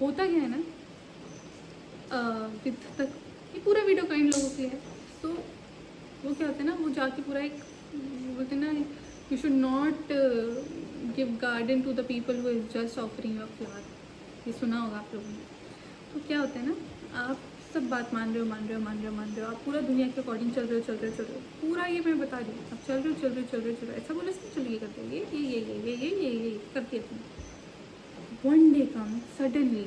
होता क्या है ना, विद तक ये पूरा वीडियो काइंड लोगों के लिए है। तो वो क्या होता है ना, वो जाके पूरा एक बोलते हैं ना, you should not give garden to the people who is just offering your flower. ये सुना होगा आप लोगों ने। तो क्या होता है ना, आप सब बात मान रहे हो, मान रहे हो, मान रहे हो, मान रहे हो, आप पूरा दुनिया के अकॉर्डिंग चल रहे हो, चल रहे हो, चल रहे हो, पूरा ये मैं बता रही हूँ, आप चल रहे हो, चल रहे हो, चल रहे हो, चल रहे हो, ऐसा बोले चलिए ये करते हो, ये करती है तुम। One day come suddenly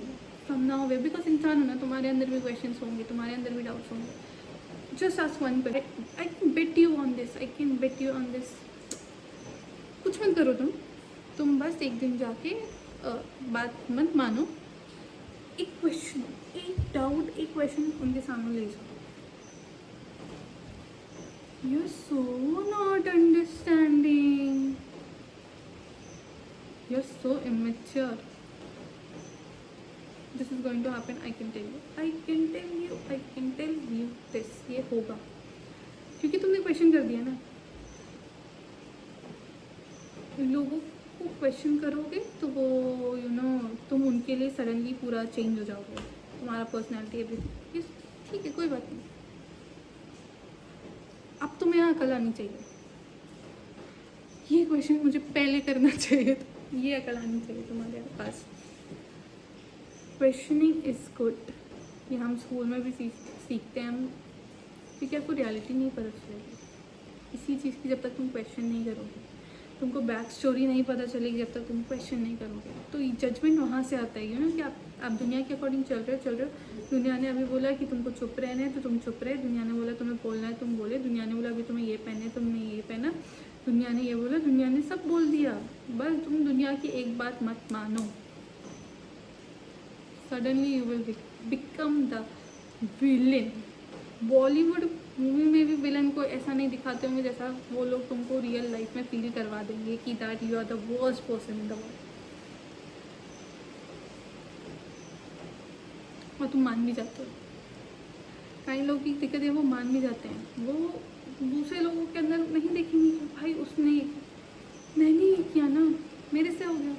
from now way, because इंसान हो ना, तुम्हारे अंदर भी क्वेश्चन होंगे, तुम्हारे अंदर भी डाउट्स होंगे। Just ask one question, I can bet you on this, I can bet you on this. कुछ मत करो तुम बस एक दिन जाके बात मत मानो, एक क्वेश्चन, एक डाउट, एक क्वेश्चन उनके सामने ले जाओ। You are so not understanding, you are so immature, this is going to happen, I can tell you, I can tell you, I can tell you this, ये होगा क्योंकि तुमने क्वेश्चन कर दिया ना। लोगों को क्वेश्चन करोगे तो वो यू नो तुम उनके लिए सडनली पूरा चेंज हो जाओगे, तुम्हारा पर्सनैलिटी एवरीथिंग। ठीक है, कोई बात नहीं, अब तुम्हें यहाँ अकल आनी चाहिए। ये क्वेश्चन मुझे पहले करना चाहिए था, ये अकल आनी चाहिए तुम्हारे पास। क्वेश्चनिंग इज़ गुड, ये हम स्कूल में भी सीखते हैं हम, क्योंकि आपको रियलिटी नहीं पता चलेगी इसी चीज़ की जब तक तुम क्वेश्चन नहीं करोगे, तुमको बैक स्टोरी नहीं पता चलेगी जब तक तुम क्वेश्चन नहीं करोगे। तो जजमेंट वहाँ से आता है ना कि आप दुनिया के अकॉर्डिंग चल रहे हो। दुनिया ने अभी बोला कि तुमको चुप रहना है तो तुम चुप रहे, दुनिया ने बोला तुम्हें बोलना है तुम बोले, दुनिया ने बोला अभी तुम्हें ये पहने तुमने ये पहना, दुनिया ने ये बोला, दुनिया ने सब बोल दिया, बस तुम दुनिया की एक बात मत मानो। Suddenly you will become the villain. Bollywood movie में भी विलन को ऐसा नहीं दिखाते होंगे जैसा वो लोग तुमको रियल लाइफ में फील करवा देंगे कि that you are the worst person in the world, और तुम मान भी जाते हो। कई लोगों की दिक्कत है, वो मान भी जाते हैं, वो दूसरे लोगों के अंदर नहीं देखेंगे कि भाई उसने, मैंने ये किया ना, मेरे से हो गया,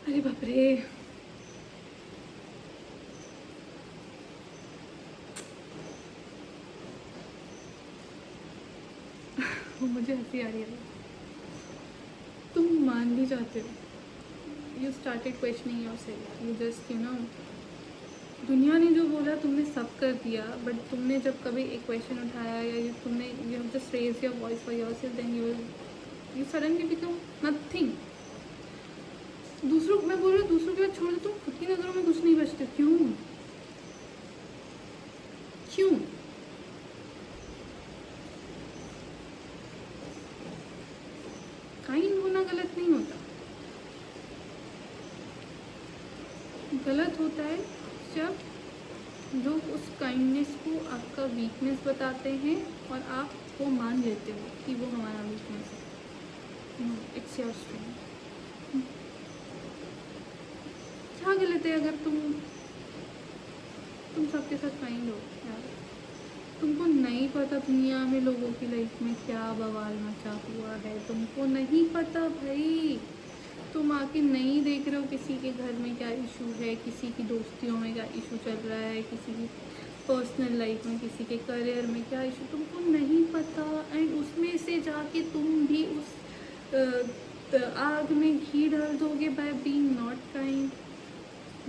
अरे बाप रे। मुझे हंसी आ रही है, तुम मान भी जाते हो, you started questioning yourself, you just you know, दुनिया ने जो बोला तुमने सब कर दिया, बट तुमने जब कभी एक क्वेश्चन उठाया या तुमने you have just raise your voice for yourself, then you suddenly become nothing. दूसरों, मैं बोल रही हूँ दूसरों की बात छोड़ दो, तुम खुद की नज़रों में कुछ नहीं बचते, क्यों क्यों? काइंड होना गलत नहीं होता, गलत होता है जब लोग उस काइंडनेस को आपका वीकनेस बताते हैं और आप वो मान लेते हो कि वो हमारा वीकनेस है। It's your strength. क्या गलत है अगर तुम सबके साथ काइंड हो यार। तुमको नहीं पता दुनिया में लोगों की लाइफ में क्या बवाल मचा हुआ है, तुमको नहीं पता भाई। तुम आके नहीं देख रहे हो किसी के घर में क्या इशू है, किसी की दोस्तियों में क्या इशू चल रहा है, किसी की पर्सनल लाइफ में, किसी के करियर में क्या इशू, तुमको नहीं पता। एंड उसमें से जाके तुम भी उस आग में घी डाल दोगे by being not kind,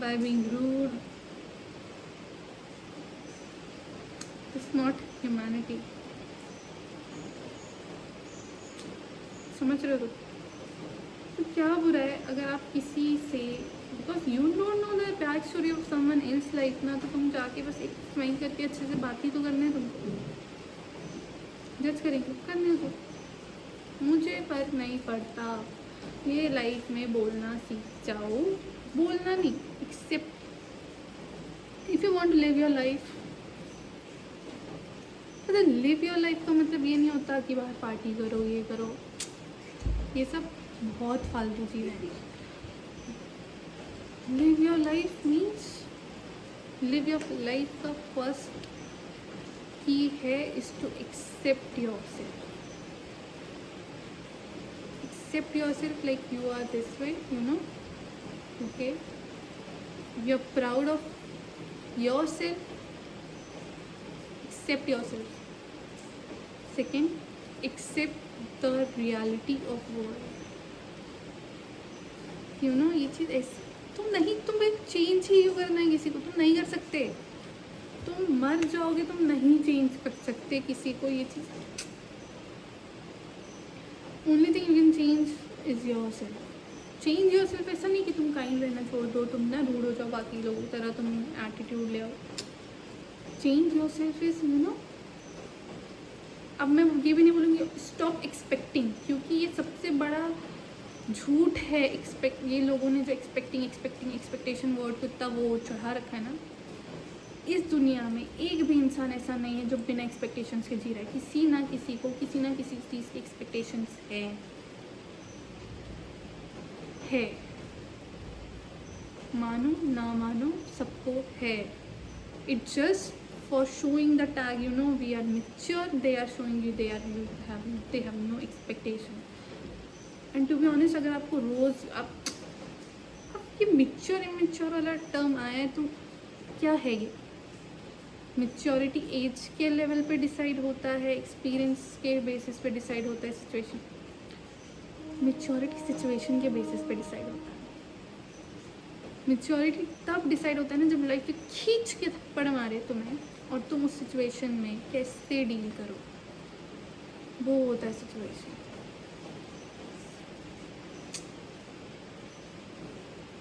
by being rude. It's not humanity, समझ रहे हो? तो क्या बुरा है अगर आप किसी से, because you don't know the back story of someone else life ना, तो तुम जाके बस एक स्माइल करके अच्छे से बात ही तो करना है तुमको। जज करेंगे, करने दो, मुझे फर्क नहीं पड़ता। ये लाइफ में बोलना सीख जाओ, बोलना नहीं, accept. If you want to live your life, मतलब लिव योर लाइफ का मतलब ये नहीं होता कि बाहर पार्टी करो, ये करो, ये सब बहुत फालतू चीज़ है। Live your life means, live your life का फर्स्ट की है is to accept yourself, accept yourself like you are this way, you know, okay. You are proud of yourself, accept yourself. Second, accept the reality of world. You know ये चीज़ ऐसी, तुम एक change ही करना है किसी को, तुम नहीं कर सकते. तुम मर जाओगे, तुम नहीं चेंज कर सकते किसी को. ये चीज़, only thing you can change is yourself. Change yourself. ऐसा नहीं कि तुम काइंड रहना छोड़ दो, तुम ना रूड हो जाओ बाकी लोगों की तरह, तुम एटीट्यूड ले आओ. Change yourself is, you know, अब मैं ये भी नहीं बोलूँगी स्टॉप एक्सपेक्टिंग, क्योंकि ये सबसे बड़ा झूठ है. ये लोगों ने जो एक्सपेक्टेशन वर्ड को इतना वो चढ़ा रखा है ना, इस दुनिया में एक भी इंसान ऐसा नहीं है जो बिना एक्सपेक्टेशंस के जी रहा है. किसी ना किसी चीज़ की एक्सपेक्टेशंस है. मानो ना मानो सबको है. It just for showing the tag, you know, we are mature. They are showing you they have no expectation. And to be honest, अगर आपको रोज़ आप ये मेच्योर इमेच्योर वाला टर्म आया है, तो क्या है ये? मेच्योरिटी एज के लेवल पे डिसाइड होता है, एक्सपीरियंस के बेसिस पे डिसाइड होता है सिचुएशन. मेच्योरिटी सिचुएशन के बेसिस पे डिसाइड होता है. मेच्योरिटी तब डिसाइड होता है ना जब लाइफ में खींच के थप्पड़ मारे तुम्हें, और तुम उस सिचुएशन में कैसे डील करो, वो होता है सिचुएशन.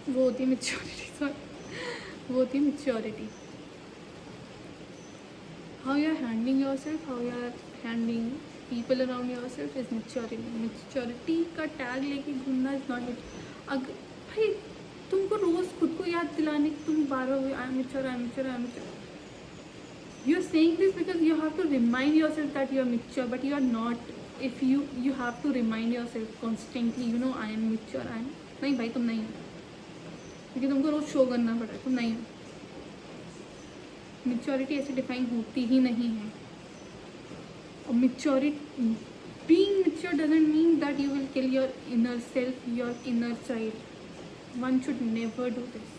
वो होती है मेच्योरिटी. सॉरी, वो होती है maturity. How you are handling yourself, how you are handling people around yourself is maturity. Maturity का टैग लेके घूमना इज नॉट इट. अगर भाई तुमको रोज़ खुद को याद दिलाने की तुम बार बार I am mature, I am mature, I am mature. You are saying this because you have to remind yourself that you are mature, but you are not. If you have to remind yourself constantly, you know, I am mature, I am. नहीं भाई, तुम नहीं हो, क्योंकि तुमको रोज़ show करना पड़ा है. तुम नहीं हो. मेच्योरिटी ऐसे डिफाइन होती ही नहीं है. और maturity, being mature doesn't mean that you will kill your inner self, your inner child. One should never do this.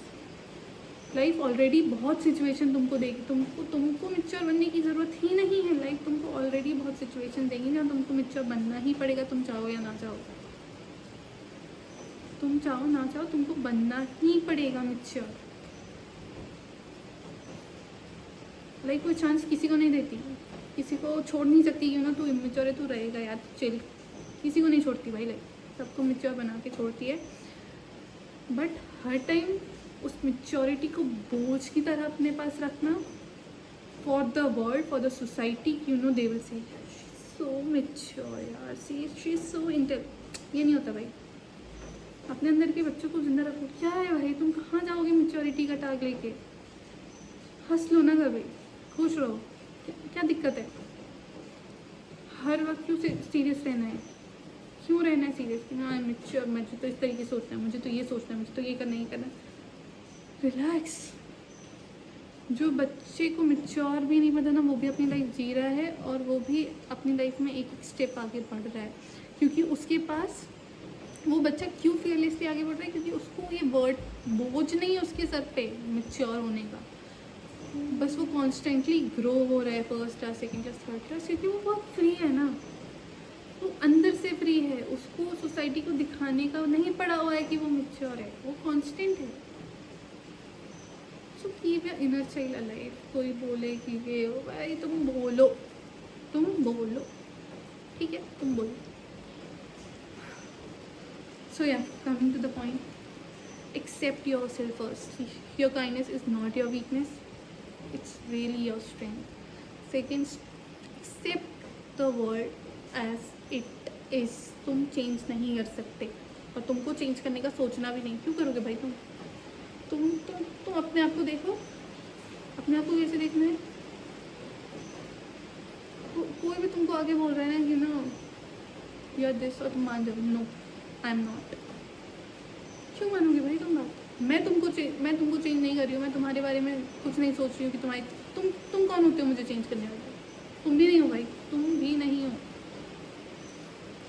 Life already बहुत सिचुएशन तुमको देगी. तुमको मेच्योर बनने की ज़रूरत ही नहीं है. लाइफ तुमको ऑलरेडी बहुत सिचुएशन देगी ना, तुमको मेच्योर बनना ही पड़ेगा, तुम चाहो या ना चाहो. तुम चाहो ना चाहो, तुमको बनना ही पड़ेगा मेच्योर. लाइफ कोई चांस किसी को नहीं देती, किसी को छोड़ नहीं सकती. यू नो, तू इमेच्योर है, तू रहेगा यार, चिल. किसी को नहीं छोड़ती भाई लाइफ, सबको मेच्योर बना के छोड़ती है. बट हर टाइम उस मेच्योरिटी को बोझ की तरह अपने पास रखना, for the world, for the society. You know, they will say so mature यार, शी इज सो इंटेल. ये नहीं होता भाई. अपने अंदर के बच्चों को जिंदा रखो. क्या है भाई, तुम कहाँ जाओगे मेच्योरिटी का टैग लेके? हंस लो ना कभी, खुश रहो. क्या दिक्कत है? हर वक्त क्यों सीरियस रहना है? क्यों रहना है सीरियस? कि हाँ मेच्योर, मुझे तो इस तरीके से सोचना है, मुझे तो ये सोचना है, मुझे तो ये करना ही करना. रिलैक्स. जो बच्चे को मेच्योर भी नहीं पता ना, वो भी अपनी लाइफ जी रहा है, और वो भी अपनी लाइफ में एक एक स्टेप आगे बढ़ रहा है. क्योंकि उसके पास, वो बच्चा क्यों फियरलेसली आगे बढ़ रहा है? क्योंकि उसको ये वर्ड बोझ नहीं है उसके सर पे मेच्योर होने का. बस वो कॉन्स्टेंटली ग्रो हो रहा है, first class, second class, third class, क्योंकि वो बहुत फ्री है ना. वो अंदर से फ्री है. उसको सोसाइटी को दिखाने का नहीं पड़ा हुआ है कि वो मेच्योर है. वो कांस्टेंट है. So keep your inner child alive. कोई बोले कि ये हो भाई, तुम बोलो, ठीक है, तुम बोलो. So yeah, coming to the point, accept yourself first. Your kindness is not your weakness, it's really your strength. Second, accept the world as it is. तुम चेंज नहीं कर सकते, और तुमको चेंज करने का सोचना भी नहीं. क्यों करोगे भाई? तुम अपने आप को देखो. अपने आप को कैसे देखना है? कोई भी तुमको आगे बोल रहा है ना, you know, you are this, और तुम मान जाओ, नो आई एम नॉट. क्यों मानोगे भाई तुम बात? मैं तुमको चेंज नहीं कर रही हूँ. मैं तुम्हारे बारे में कुछ नहीं सोच रही हूँ कि तुम कौन होते हो मुझे चेंज करने वाले? तुम भी नहीं हो भाई, तुम भी नहीं हो.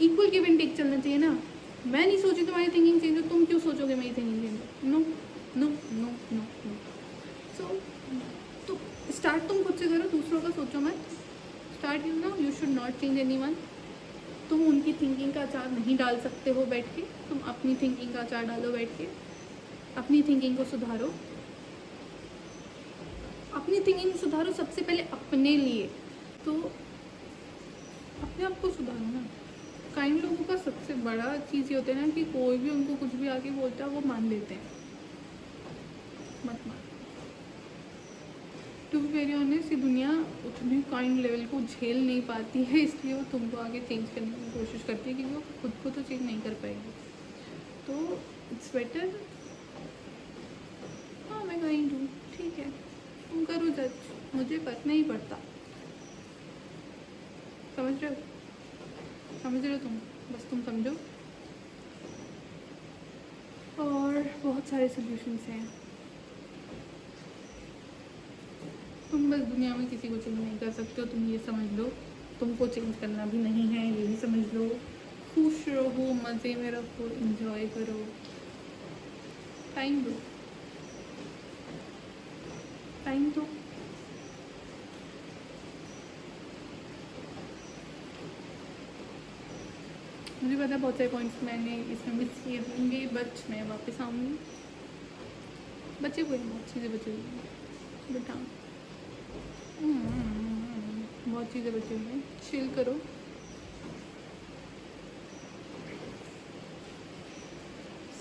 इक्वल गिव एंड टेक चलना चाहिए ना. मैं नहीं सोची तुम्हारी थिंकिंग चेंज हो, तुम क्यों सोचोगे मेरी थिंकिंग चेंज हो? No no no no. Not change anyone. तुम उनकी थिंकिंग का अचार नहीं डाल सकते हो बैठ के, तुम अपनी थिंकिंग का अचार डालो बैठ के, अपनी थिंकिंग को सुधारो। अपनी थिंकिंग सुधारो सबसे पहले अपने लिए, तो अपने आप को सुधारो ना। काइंड लोगों का सबसे बड़ा चीज़ ये होता है ना कि कोई भी उनको कुछ भी आके बोलता है वो मान लेते हैं। मत मान। टू बी वेरी ऑनेस्ट, ये दुनिया उतनी काइंड लेवल को झेल नहीं पाती है, इसलिए वो तुमको आगे चेंज करने की कोशिश करती है, क्योंकि वो खुद को तो चेंज नहीं कर पाएगी। तो इट्स बेटर, हाँ मैं काइंड हूँ, ठीक है, तुम करो जज, मुझे फर्क नहीं पड़ता। समझ रहे हो? समझ रहे हो तुम? बस तुम समझो। और बहुत सारे सोल्यूशंस हैं। तुम बस दुनिया में किसी को चेंज नहीं कर सकते हो, तुम ये समझ लो। तुमको चेंज करना भी नहीं है, ये भी समझ लो। खुश रहो, मज़े में रहो, इंजॉय करो, टाइम दो, टाइम दो। मुझे पता है बहुत सारे पॉइंट्स मैंने इसमें मिस किए होंगे, बट मैं वापस आऊँगी। बचे हुए हैं, बहुत चीज़ें बची हुई हैं, बट हाँ बहुत चीज़ें बची हुई हैं। चिल करो।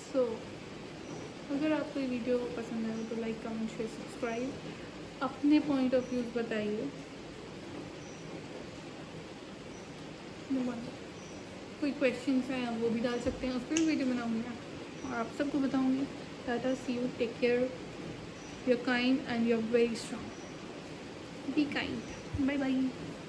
सो अगर आपको ये वीडियो पसंद आए तो लाइक, कमेंट, शेयर, सब्सक्राइब। अपने पॉइंट ऑफ व्यूज़ बताइए। कोई क्वेश्चंस हैं वो भी डाल सकते हैं, उस पर भी वीडियो बनाऊँगी और आप सबको बताऊँगी। Tata, see you, take care, you are kind and you are very strong. Be kind. Bye bye.